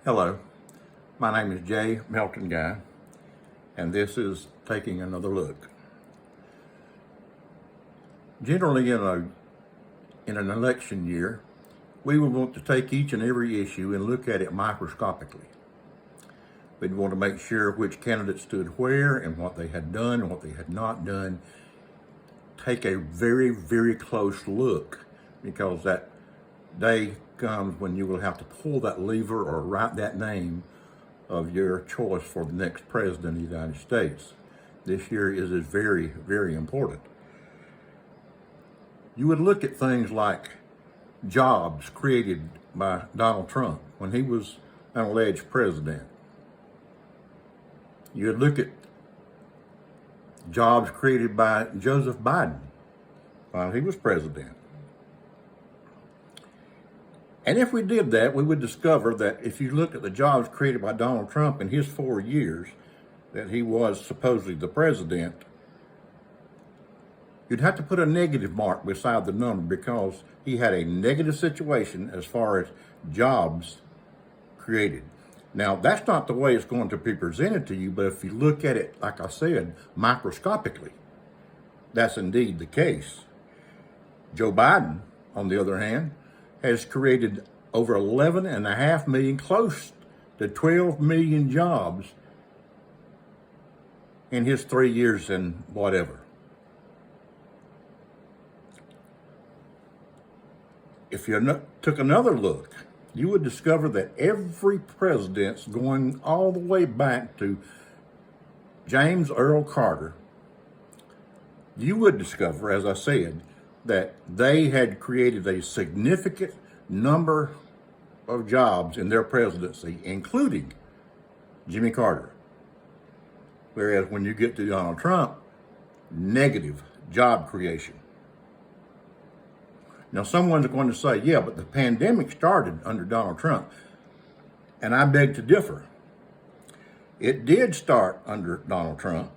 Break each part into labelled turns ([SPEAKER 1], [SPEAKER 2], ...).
[SPEAKER 1] Hello, my name is Melton Guy, and this is Taking Another Look. Generally, in an election year, we would want to take each and every issue and look at it microscopically. We'd want to make sure which candidate stood where and what they had done and what they had not done. Take a very, very close look, because that day comes when you will have to pull that lever or write that name of your choice for the next president of the United States. This year is very, very important. You would look at things like jobs created by Donald Trump when he was an alleged president. You would look at jobs created by Joseph Biden while he was president. And if we did that, we would discover that if you look at the jobs created by Donald Trump in his 4 years that he was supposedly the president, you'd have to put a negative mark beside the number, because he had a negative situation as far as jobs created. Now, that's not the way it's going to be presented to you, but if you look at it, like I said, microscopically, that's indeed the case. Joe Biden, on the other hand, has created over 11.5 million, close to 12 million jobs in his 3 years and whatever. If you took another look, you would discover that every president's going all the way back to James Earl Carter, you would discover, as I said, that they had created a significant number of jobs in their presidency, including Jimmy Carter. Whereas when you get to Donald Trump, negative job creation. Now, someone's going to say, yeah, but the pandemic started under Donald Trump. And I beg to differ. It did start under Donald Trump.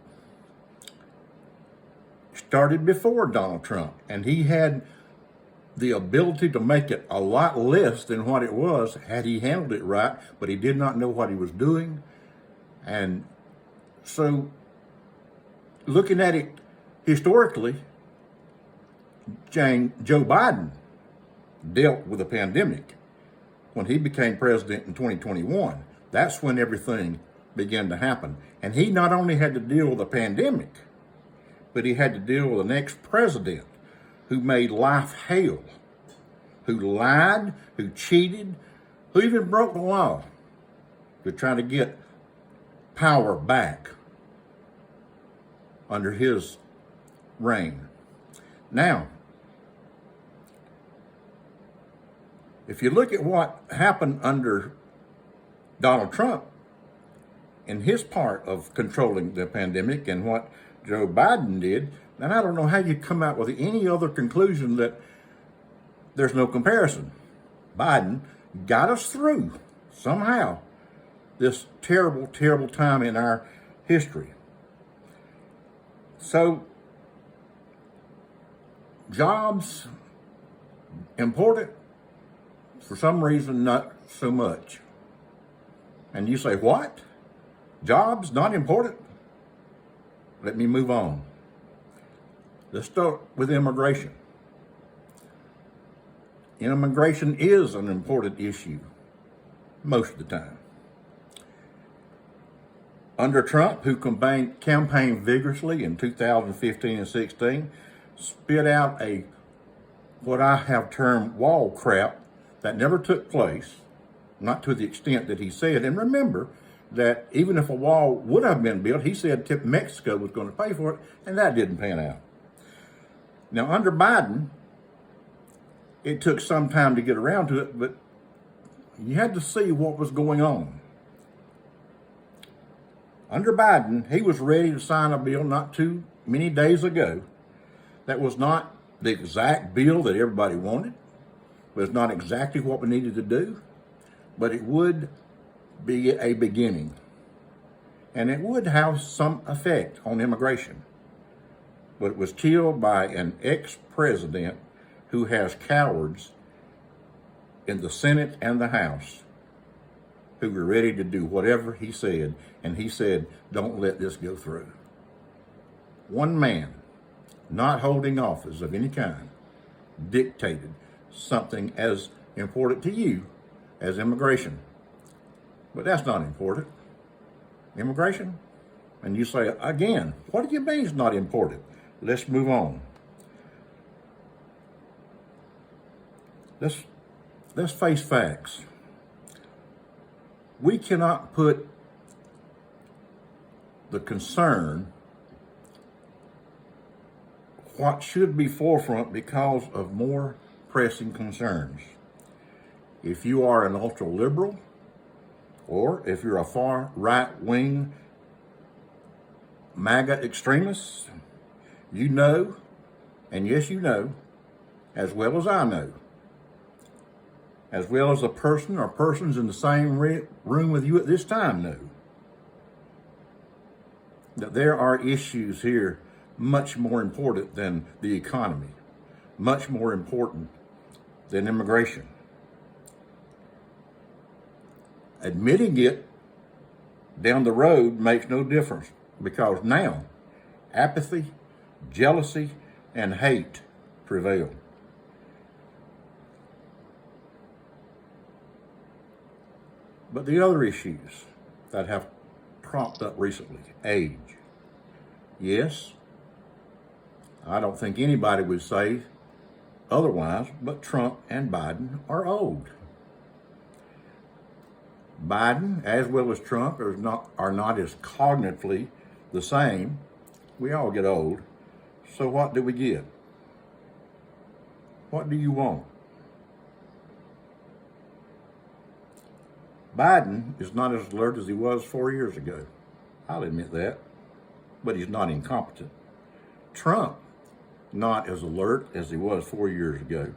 [SPEAKER 1] Started before Donald Trump, and he had the ability to make it a lot less than what it was had he handled it right, but he did not know what he was doing. And so, looking at it historically, Joe Biden dealt with a pandemic when he became president in 2021. That's when everything began to happen. And he not only had to deal with a pandemic, but he had to deal with the next president who made life hell, who lied, who cheated, who even broke the law to try to get power back under his reign. Now, if you look at what happened under Donald Trump in his part of controlling the pandemic and what Joe Biden did, then I don't know how you come out with any other conclusion that there's no comparison. Biden got us through somehow this terrible, terrible time in our history. So, jobs, important. For some reason, not so much. And you say, what? Jobs, not important? Let me move on. Let's start with immigration. Immigration is an important issue most of the time. Under Trump, who campaigned vigorously in 2015 and 16, spit out what I have termed wall crap that never took place, not to the extent that he said. And remember that even if a wall would have been built, he said Mexico was going to pay for it, and that didn't pan out. Now, under Biden, it took some time to get around to it, but you had to see what was going on. Under Biden, he was ready to sign a bill not too many days ago that was not the exact bill that everybody wanted, was not exactly what we needed to do, but it would be a beginning. And it would have some effect on immigration. But it was killed by an ex-president who has cowards in the Senate and the House who were ready to do whatever he said, and he said, don't let this go through. One man, not holding office of any kind, dictated something as important to you as immigration. But that's not important. Immigration? And you say, again, what do you mean it's not important? Let's move on. Let's face facts. We cannot put the concern, what should be forefront, because of more pressing concerns. If you are an ultra-liberal, or if you're a far right-wing MAGA extremist, you know, and yes, you know, as well as I know, as well as a person or persons in the same room with you at this time know, that there are issues here much more important than the economy, much more important than immigration. Admitting it down the road makes no difference, because now apathy, jealousy, and hate prevail. But the other issues that have cropped up recently, age. Yes, I don't think anybody would say otherwise, but Trump and Biden are old. Biden, as well as Trump, are not as cognitively the same. We all get old. So what do we get? What do you want? Biden is not as alert as he was 4 years ago. I'll admit that. But he's not incompetent. Trump, not as alert as he was 4 years ago.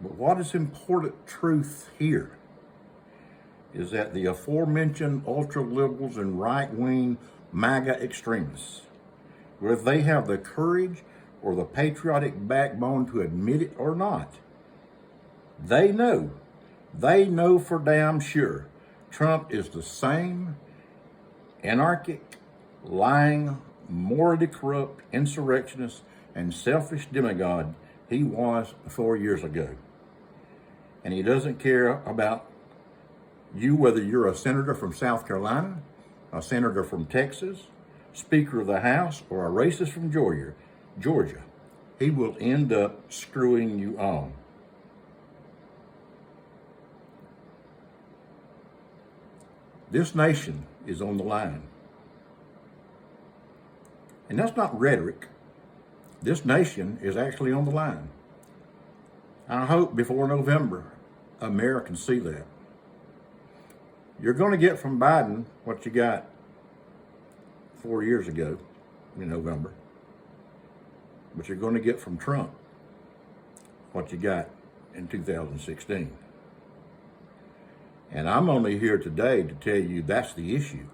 [SPEAKER 1] But what is important truth here is that the aforementioned ultra-liberals and right-wing MAGA extremists, whether they have the courage or the patriotic backbone to admit it or not, they know for damn sure Trump is the same anarchic, lying, morally corrupt insurrectionist and selfish demigod he was 4 years ago. And he doesn't care about you, whether you're a senator from South Carolina, a senator from Texas, Speaker of the House, or a racist from Georgia. He will end up screwing you on. This nation is on the line. And that's not rhetoric. This nation is actually on the line. I hope before November, Americans see that. You're going to get from Biden what you got 4 years ago in November. But you're going to get from Trump what you got in 2016. And I'm only here today to tell you that's the issue.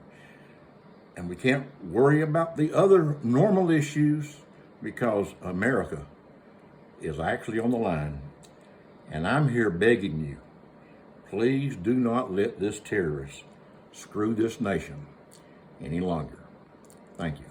[SPEAKER 1] And we can't worry about the other normal issues because America is actually on the line. And I'm here begging you, please do not let this terrorist screw this nation any longer. Thank you.